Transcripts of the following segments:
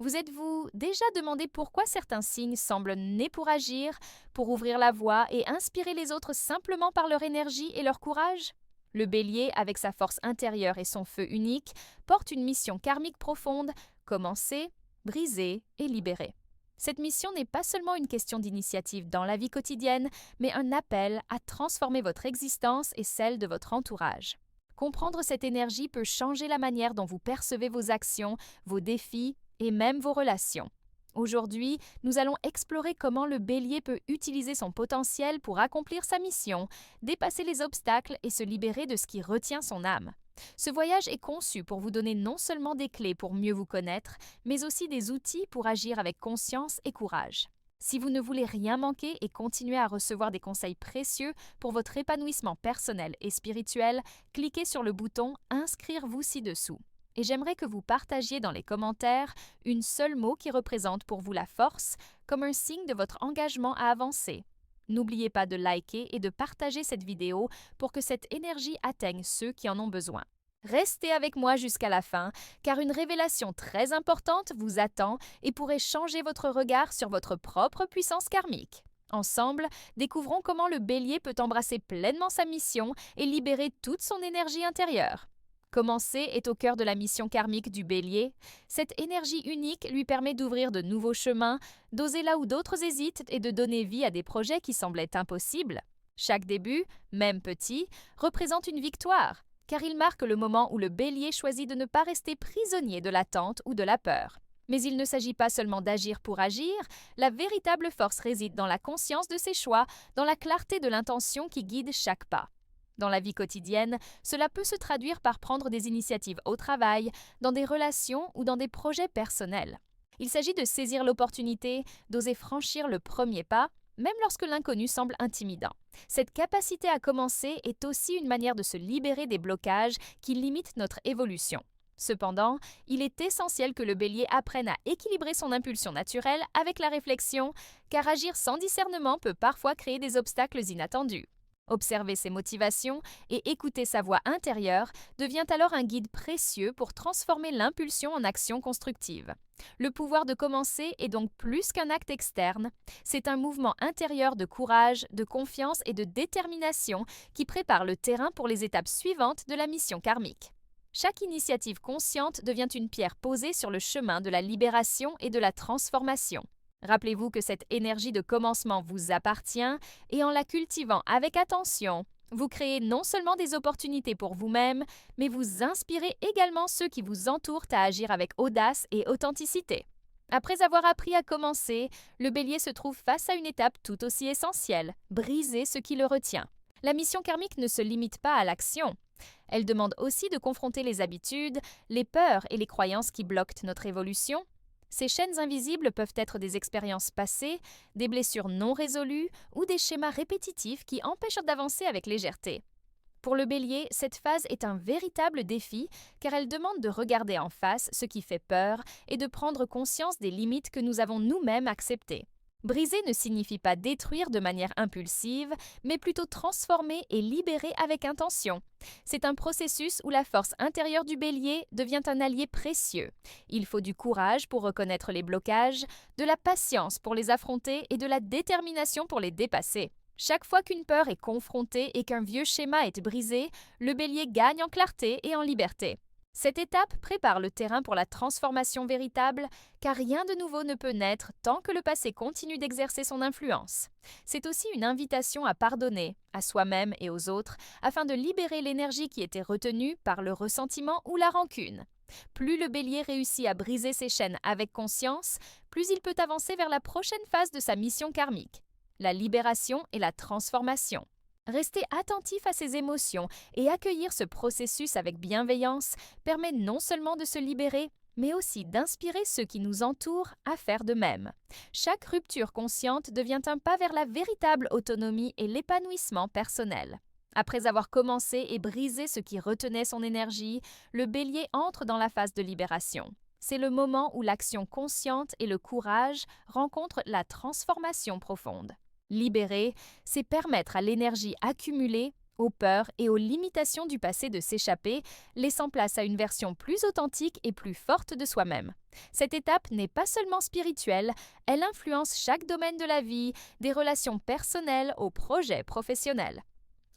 Vous êtes-vous déjà demandé pourquoi certains signes semblent nés pour agir, pour ouvrir la voie et inspirer les autres simplement par leur énergie et leur courage? Le bélier, avec sa force intérieure et son feu unique, porte une mission karmique profonde: commencer, briser et libérer. Cette mission n'est pas seulement une question d'initiative dans la vie quotidienne, mais un appel à transformer votre existence et celle de votre entourage. Comprendre cette énergie peut changer la manière dont vous percevez vos actions, vos défis et même vos relations. Aujourd'hui, nous allons explorer comment le bélier peut utiliser son potentiel pour accomplir sa mission, dépasser les obstacles et se libérer de ce qui retient son âme. Ce voyage est conçu pour vous donner non seulement des clés pour mieux vous connaître, mais aussi des outils pour agir avec conscience et courage. Si vous ne voulez rien manquer et continuer à recevoir des conseils précieux pour votre épanouissement personnel et spirituel, cliquez sur le bouton Inscrire-vous ci-dessous. Et j'aimerais que vous partagiez dans les commentaires une seule mot qui représente pour vous la force, comme un signe de votre engagement à avancer. N'oubliez pas de liker et de partager cette vidéo pour que cette énergie atteigne ceux qui en ont besoin. Restez avec moi jusqu'à la fin, car une révélation très importante vous attend et pourrait changer votre regard sur votre propre puissance karmique. Ensemble, découvrons comment le bélier peut embrasser pleinement sa mission et libérer toute son énergie intérieure. Commencer est au cœur de la mission karmique du bélier. Cette énergie unique lui permet d'ouvrir de nouveaux chemins, d'oser là où d'autres hésitent et de donner vie à des projets qui semblaient impossibles. Chaque début, même petit, représente une victoire, car il marque le moment où le bélier choisit de ne pas rester prisonnier de l'attente ou de la peur. Mais il ne s'agit pas seulement d'agir pour agir, la véritable force réside dans la conscience de ses choix, dans la clarté de l'intention qui guide chaque pas. Dans la vie quotidienne, cela peut se traduire par prendre des initiatives au travail, dans des relations ou dans des projets personnels. Il s'agit de saisir l'opportunité, d'oser franchir le premier pas, même lorsque l'inconnu semble intimidant. Cette capacité à commencer est aussi une manière de se libérer des blocages qui limitent notre évolution. Cependant, il est essentiel que le bélier apprenne à équilibrer son impulsion naturelle avec la réflexion, car agir sans discernement peut parfois créer des obstacles inattendus. Observer ses motivations et écouter sa voix intérieure devient alors un guide précieux pour transformer l'impulsion en action constructive. Le pouvoir de commencer est donc plus qu'un acte externe, c'est un mouvement intérieur de courage, de confiance et de détermination qui prépare le terrain pour les étapes suivantes de la mission karmique. Chaque initiative consciente devient une pierre posée sur le chemin de la libération et de la transformation. Rappelez-vous que cette énergie de commencement vous appartient et en la cultivant avec attention, vous créez non seulement des opportunités pour vous-même, mais vous inspirez également ceux qui vous entourent à agir avec audace et authenticité. Après avoir appris à commencer, le bélier se trouve face à une étape tout aussi essentielle: briser ce qui le retient. La mission karmique ne se limite pas à l'action. Elle demande aussi de confronter les habitudes, les peurs et les croyances qui bloquent notre évolution. Ces chaînes invisibles peuvent être des expériences passées, des blessures non résolues ou des schémas répétitifs qui empêchent d'avancer avec légèreté. Pour le bélier, cette phase est un véritable défi car elle demande de regarder en face ce qui fait peur et de prendre conscience des limites que nous avons nous-mêmes acceptées. Briser ne signifie pas détruire de manière impulsive, mais plutôt transformer et libérer avec intention. C'est un processus où la force intérieure du bélier devient un allié précieux. Il faut du courage pour reconnaître les blocages, de la patience pour les affronter et de la détermination pour les dépasser. Chaque fois qu'une peur est confrontée et qu'un vieux schéma est brisé, le bélier gagne en clarté et en liberté. Cette étape prépare le terrain pour la transformation véritable, car rien de nouveau ne peut naître tant que le passé continue d'exercer son influence. C'est aussi une invitation à pardonner, à soi-même et aux autres, afin de libérer l'énergie qui était retenue par le ressentiment ou la rancune. Plus le bélier réussit à briser ses chaînes avec conscience, plus il peut avancer vers la prochaine phase de sa mission karmique, la libération et la transformation. Rester attentif à ses émotions et accueillir ce processus avec bienveillance permet non seulement de se libérer, mais aussi d'inspirer ceux qui nous entourent à faire de même. Chaque rupture consciente devient un pas vers la véritable autonomie et l'épanouissement personnel. Après avoir commencé et brisé ce qui retenait son énergie, le bélier entre dans la phase de libération. C'est le moment où l'action consciente et le courage rencontrent la transformation profonde. Libérer, c'est permettre à l'énergie accumulée, aux peurs et aux limitations du passé de s'échapper, laissant place à une version plus authentique et plus forte de soi-même. Cette étape n'est pas seulement spirituelle, elle influence chaque domaine de la vie, des relations personnelles aux projets professionnels.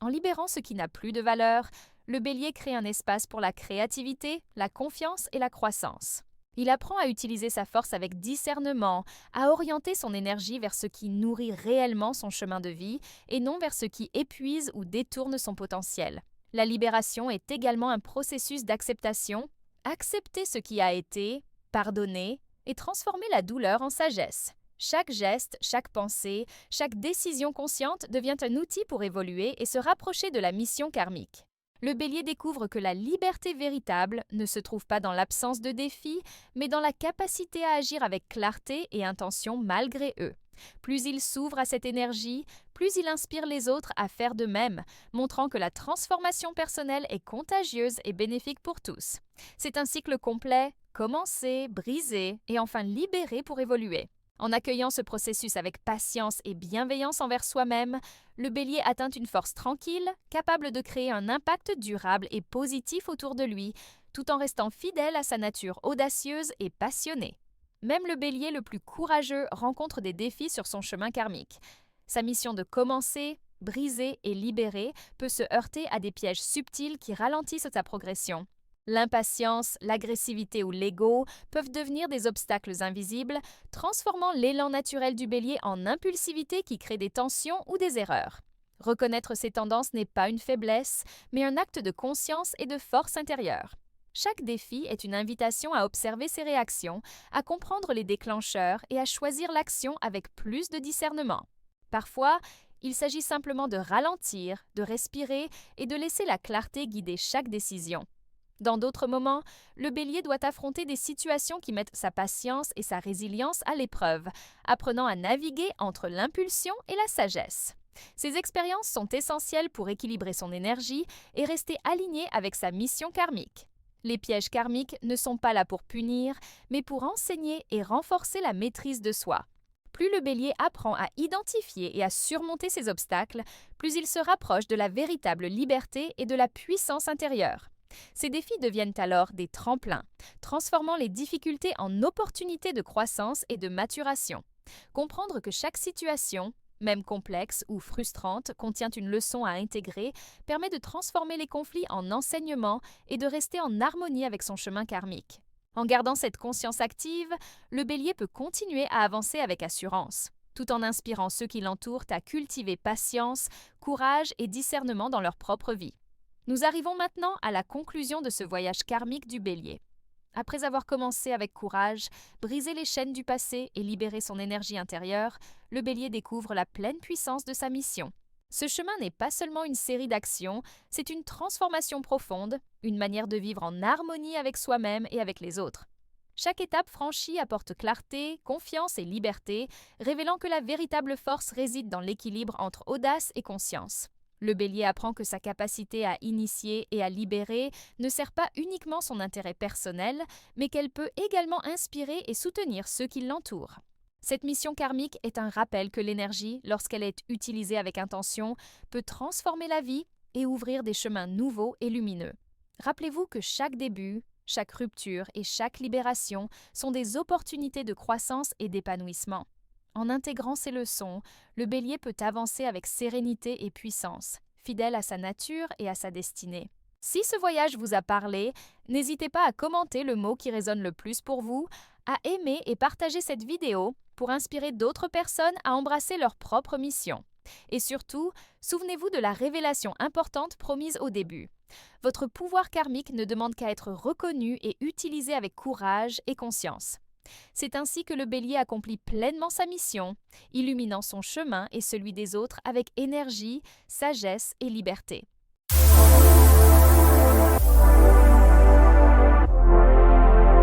En libérant ce qui n'a plus de valeur, le Bélier crée un espace pour la créativité, la confiance et la croissance. Il apprend à utiliser sa force avec discernement, à orienter son énergie vers ce qui nourrit réellement son chemin de vie et non vers ce qui épuise ou détourne son potentiel. La libération est également un processus d'acceptation. Accepter ce qui a été, pardonner et transformer la douleur en sagesse. Chaque geste, chaque pensée, chaque décision consciente devient un outil pour évoluer et se rapprocher de la mission karmique. Le Bélier découvre que la liberté véritable ne se trouve pas dans l'absence de défis, mais dans la capacité à agir avec clarté et intention malgré eux. Plus il s'ouvre à cette énergie, plus il inspire les autres à faire de même, montrant que la transformation personnelle est contagieuse et bénéfique pour tous. C'est un cycle complet, commencer, briser et enfin libérer pour évoluer. En accueillant ce processus avec patience et bienveillance envers soi-même, le Bélier atteint une force tranquille, capable de créer un impact durable et positif autour de lui, tout en restant fidèle à sa nature audacieuse et passionnée. Même le Bélier le plus courageux rencontre des défis sur son chemin karmique. Sa mission de commencer, briser et libérer peut se heurter à des pièges subtils qui ralentissent sa progression. L'impatience, l'agressivité ou l'ego peuvent devenir des obstacles invisibles, transformant l'élan naturel du Bélier en impulsivité qui crée des tensions ou des erreurs. Reconnaître ces tendances n'est pas une faiblesse, mais un acte de conscience et de force intérieure. Chaque défi est une invitation à observer ses réactions, à comprendre les déclencheurs et à choisir l'action avec plus de discernement. Parfois, il s'agit simplement de ralentir, de respirer et de laisser la clarté guider chaque décision. Dans d'autres moments, le Bélier doit affronter des situations qui mettent sa patience et sa résilience à l'épreuve, apprenant à naviguer entre l'impulsion et la sagesse. Ces expériences sont essentielles pour équilibrer son énergie et rester aligné avec sa mission karmique. Les pièges karmiques ne sont pas là pour punir, mais pour enseigner et renforcer la maîtrise de soi. Plus le Bélier apprend à identifier et à surmonter ces obstacles, plus il se rapproche de la véritable liberté et de la puissance intérieure. Ces défis deviennent alors des tremplins, transformant les difficultés en opportunités de croissance et de maturation. Comprendre que chaque situation, même complexe ou frustrante, contient une leçon à intégrer, permet de transformer les conflits en enseignements et de rester en harmonie avec son chemin karmique. En gardant cette conscience active, le Bélier peut continuer à avancer avec assurance, tout en inspirant ceux qui l'entourent à cultiver patience, courage et discernement dans leur propre vie. Nous arrivons maintenant à la conclusion de ce voyage karmique du Bélier. Après avoir commencé avec courage, brisé les chaînes du passé et libéré son énergie intérieure, le Bélier découvre la pleine puissance de sa mission. Ce chemin n'est pas seulement une série d'actions, c'est une transformation profonde, une manière de vivre en harmonie avec soi-même et avec les autres. Chaque étape franchie apporte clarté, confiance et liberté, révélant que la véritable force réside dans l'équilibre entre audace et conscience. Le Bélier apprend que sa capacité à initier et à libérer ne sert pas uniquement son intérêt personnel, mais qu'elle peut également inspirer et soutenir ceux qui l'entourent. Cette mission karmique est un rappel que l'énergie, lorsqu'elle est utilisée avec intention, peut transformer la vie et ouvrir des chemins nouveaux et lumineux. Rappelez-vous que chaque début, chaque rupture et chaque libération sont des opportunités de croissance et d'épanouissement. En intégrant ces leçons, le Bélier peut avancer avec sérénité et puissance, fidèle à sa nature et à sa destinée. Si ce voyage vous a parlé, n'hésitez pas à commenter le mot qui résonne le plus pour vous, à aimer et partager cette vidéo pour inspirer d'autres personnes à embrasser leur propre mission. Et surtout, souvenez-vous de la révélation importante promise au début. Votre pouvoir karmique ne demande qu'à être reconnu et utilisé avec courage et conscience. C'est ainsi que le Bélier accomplit pleinement sa mission, illuminant son chemin et celui des autres avec énergie, sagesse et liberté.